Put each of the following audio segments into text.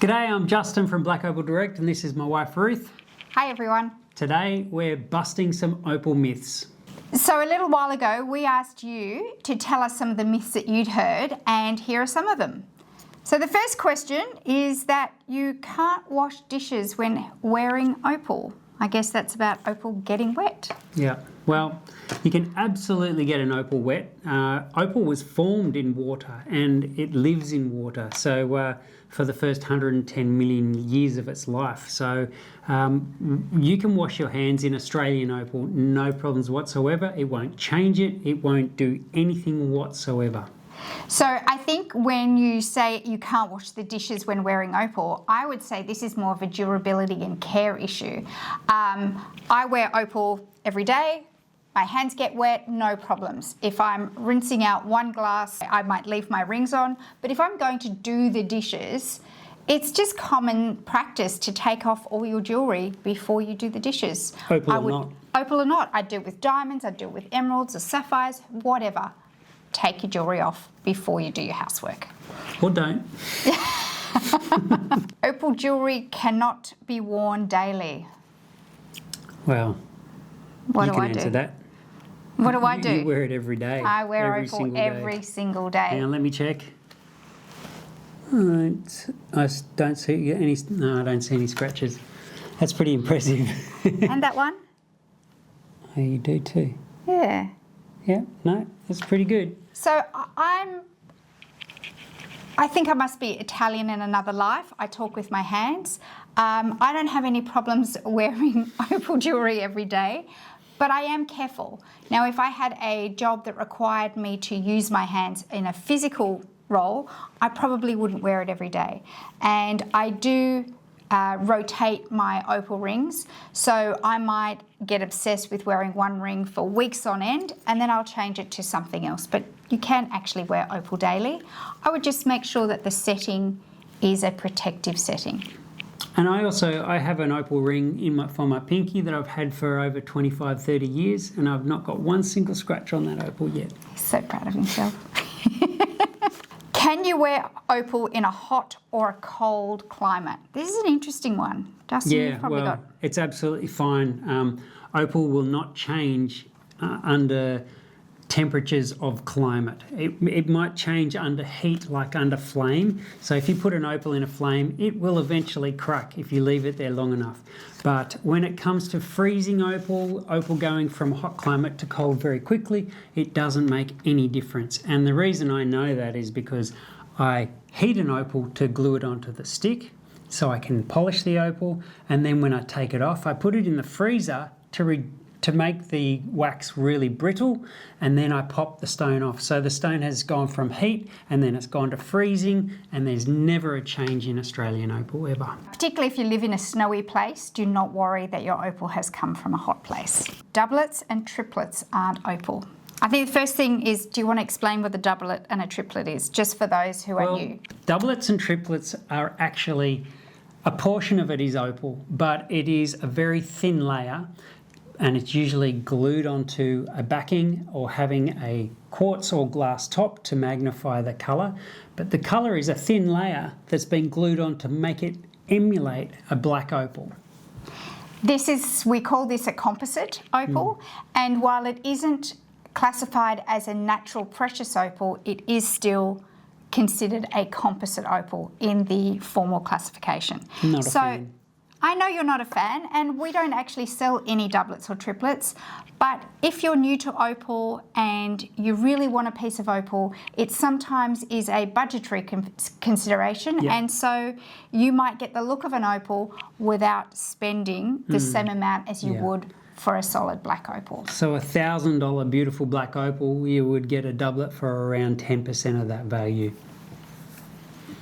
G'day, I'm Justin from Black Opal Direct and this is my wife Ruth. Hi everyone. Today we're busting some opal myths. So a little while ago we asked you to tell us some of the myths that you'd heard, and here are some of them. So the first question is that you can't wash dishes when wearing opal. I guess that's about opal getting wet. Yeah, well, you can absolutely get an opal wet. Opal was formed in water and it lives in water. So for the first 110 million years of its life. So you can wash your hands in Australian opal, no problems whatsoever. It won't change it. It won't do anything whatsoever. So I think when you say you can't wash the dishes when wearing opal, I would say this is more of a durability and care issue. I wear opal every day. My hands get wet, no problems. If I'm rinsing out one glass, I might leave my rings on. But if I'm going to do the dishes, it's just common practice to take off all your jewellery before you do the dishes. Opal or not. Opal or not. I'd do it with diamonds, I'd do it with emeralds or sapphires, whatever. Take your jewellery off before you do your housework. Or don't. Opal jewellery cannot be worn daily. Well, What you do can I do? answer that. What do I do? You wear it every day. I wear opal day. every single day. Now let me check. I don't see any. No, I don't see any scratches. That's pretty impressive. And that one? Oh, you do too. Yeah. Yeah. No, that's pretty good. So I think I must be Italian in another life. I talk with my hands. I don't have any problems wearing opal jewellery every day, but I am careful. Now, if I had a job that required me to use my hands in a physical role, I probably wouldn't wear it every day. And I do rotate my opal rings, so I might get obsessed with wearing one ring for weeks on end and then I'll change it to something else. But you can actually wear opal daily. I would just make sure that the setting is a protective setting. And I have an opal ring for my pinky that I've had for over 25, 30 years, and I've not got one single scratch on that opal yet. He's so proud of himself. Can you wear opal in a hot or a cold climate? This is an interesting one. Dustin, you've probably got... It's absolutely fine. Opal will not change under temperatures of climate. It might change under heat, like under flame. So if you put an opal in a flame, it will eventually crack if you leave it there long enough. But when it comes to freezing opal going from hot climate to cold very quickly, it doesn't make any difference. And the reason I know that is because I heat an opal to glue it onto the stick so I can polish the opal, and then when I take it off, I put it in the freezer to make the wax really brittle, and then I pop the stone off. So the stone has gone from heat and then it's gone to freezing, and there's never a change in Australian opal ever. Particularly if you live in a snowy place, do not worry that your opal has come from a hot place. Doublets and triplets aren't opal. I think the first thing is, do you want to explain what a doublet and a triplet is, just for those who are new? Doublets and triplets are actually, a portion of it is opal, but it is a very thin layer, and it's usually glued onto a backing or having a quartz or glass top to magnify the colour. But the colour is a thin layer that's been glued on to make it emulate a black opal. We call this a composite opal, and while it isn't classified as a natural precious opal, it is still considered a composite opal in the formal classification. Not a fan. I know you're not a fan, and we don't actually sell any doublets or triplets, but if you're new to opal and you really want a piece of opal, it sometimes is a budgetary consideration, and so you might get the look of an opal without spending the same amount as you would for a solid black opal. So $1,000 beautiful black opal, you would get a doublet for around 10% of that value.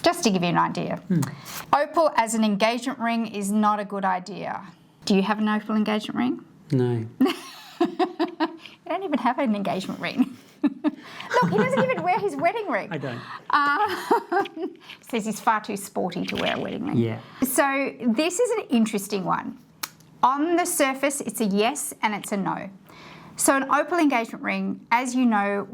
Just to give you an idea. Opal as an engagement ring is not a good idea. Do you have an opal engagement ring? No. You don't even have an engagement ring. Look, he doesn't even wear his wedding ring. I don't. Says he's far too sporty to wear a wedding ring. Yeah. So this is an interesting one. On the surface, it's a yes and it's a no. So an opal engagement ring, as you know,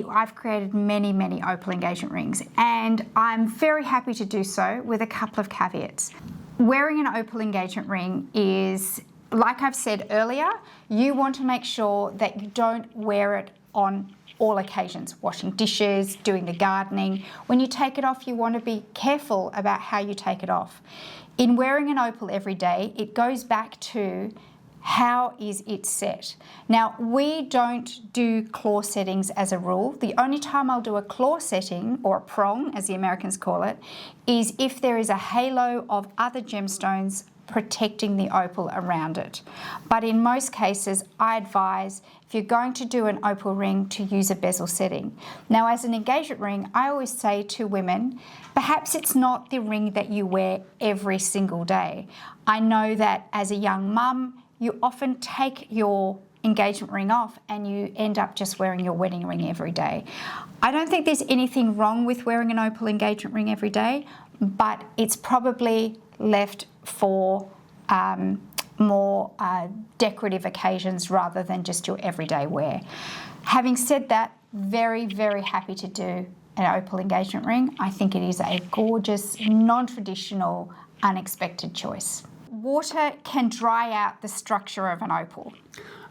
I've created many opal engagement rings, and I'm very happy to do so with a couple of caveats. Wearing an opal engagement ring is, like I've said earlier, you want to make sure that you don't wear it on all occasions, washing dishes, doing the gardening. When you take it off, you want to be careful about how you take it off. In wearing an opal every day, it goes back to how is it set. Now, we don't do claw settings as a rule. The only time I'll do a claw setting, or a prong as the Americans call it, is if there is a halo of other gemstones protecting the opal around it. But in most cases, I advise if you're going to do an opal ring to use a bezel setting. Now, as an engagement ring, I always say to women, perhaps it's not the ring that you wear every single day. I know that as a young mum, you often take your engagement ring off and you end up just wearing your wedding ring every day. I don't think there's anything wrong with wearing an opal engagement ring every day, but it's probably left for more decorative occasions rather than just your everyday wear. Having said that, very happy to do an opal engagement ring. I think it is a gorgeous, non-traditional, unexpected choice. Water can dry out the structure of an opal.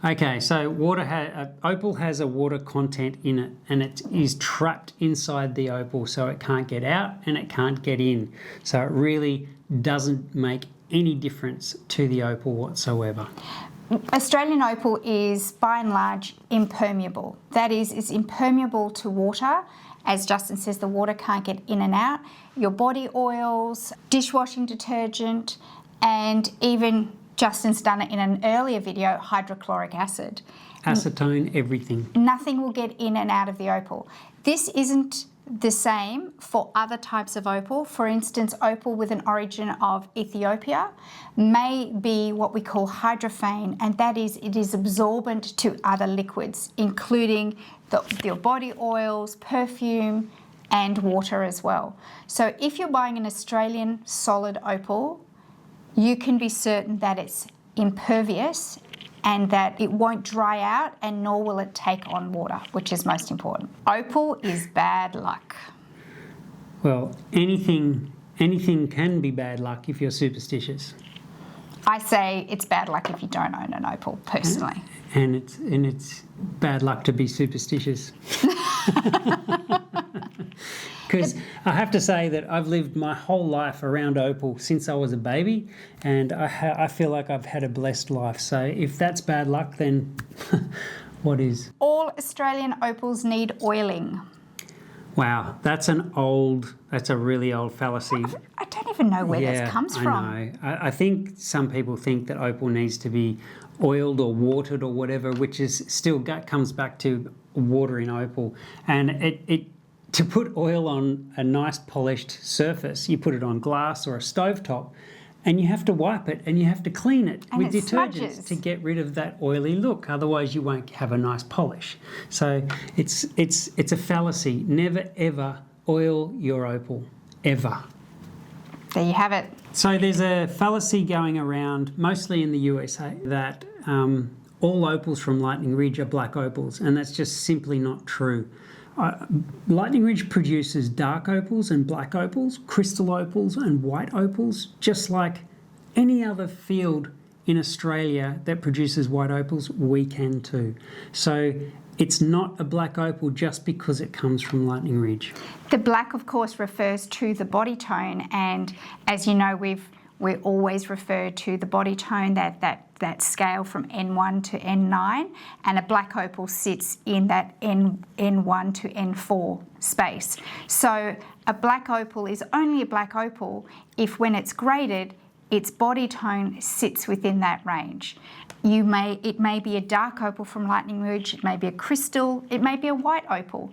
Okay, so opal has a water content in it, and it is trapped inside the opal, so it can't get out and it can't get in. So it really doesn't make any difference to the opal whatsoever. Australian opal is by and large impermeable. That is, it's impermeable to water. As Justin says, the water can't get in and out. Your body oils, dishwashing detergent, and even Justin's done it in an earlier video, hydrochloric acid. Acetone, everything. Nothing will get in and out of the opal. This isn't the same for other types of opal. For instance, opal with an origin of Ethiopia may be what we call hydrophane, and that is, it is absorbent to other liquids, including your body oils, perfume, and water as well. So if you're buying an Australian solid opal, you can be certain that it's impervious and that it won't dry out, and nor will it take on water, which is most important. Opal is bad luck. Well, anything can be bad luck if you're superstitious. I say it's bad luck if you don't own an opal, personally. And it's bad luck to be superstitious. Because I have to say that I've lived my whole life around opal since I was a baby, and I feel like I've had a blessed life. So if that's bad luck, then what is? All Australian opals need oiling. Wow, that's a really old fallacy. I don't even know where this comes from. I know. I think some people think that opal needs to be oiled or watered or whatever, which is still comes back to water in opal. And to put oil on a nice polished surface, you put it on glass or a stovetop, and you have to wipe it and you have to clean it with detergents to get rid of that oily look. Otherwise, you won't have a nice polish. So it's a fallacy. Never ever oil your opal, ever. There you have it. So there's a fallacy going around, mostly in the USA, that all opals from Lightning Ridge are black opals, and that's just simply not true. Lightning Ridge produces dark opals and black opals, crystal opals and white opals, just like any other field in Australia that produces white opals, we can too. So it's not a black opal just because it comes from Lightning Ridge. The black, of course, refers to the body tone, and as you know, we always refer to the body tone, that scale from N1 to N9, and a black opal sits in that N1 to N4 space. So a black opal is only a black opal if, when it's graded, its body tone sits within that range. It may be a dark opal from Lightning Ridge, it may be a crystal, it may be a white opal,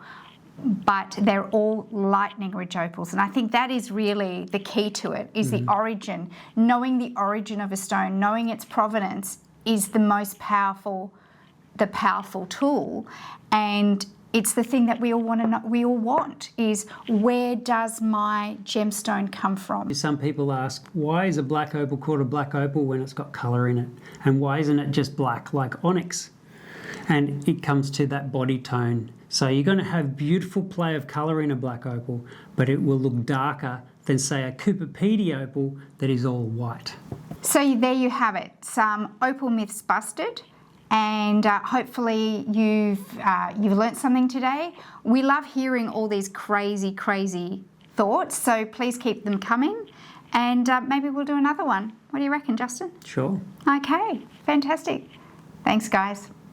but they're all Lightning Ridge opals. And I think that is really the key to it, is the origin. Knowing the origin of a stone, knowing its provenance is the most powerful tool. And it's the thing that we all want to know, we all want, is where does my gemstone come from? Some people ask, why is a black opal called a black opal when it's got colour in it? And why isn't it just black like onyx? and it comes to that body tone. So you're going to have beautiful play of colour in a black opal, but it will look darker than, say, a Cooper Pedy opal that is all white. So there you have it, some opal myths busted, and hopefully you've learnt something today. We love hearing all these crazy thoughts, so please keep them coming, and maybe we'll do another one. What do you reckon, Justin? Sure. Okay, fantastic. Thanks, guys.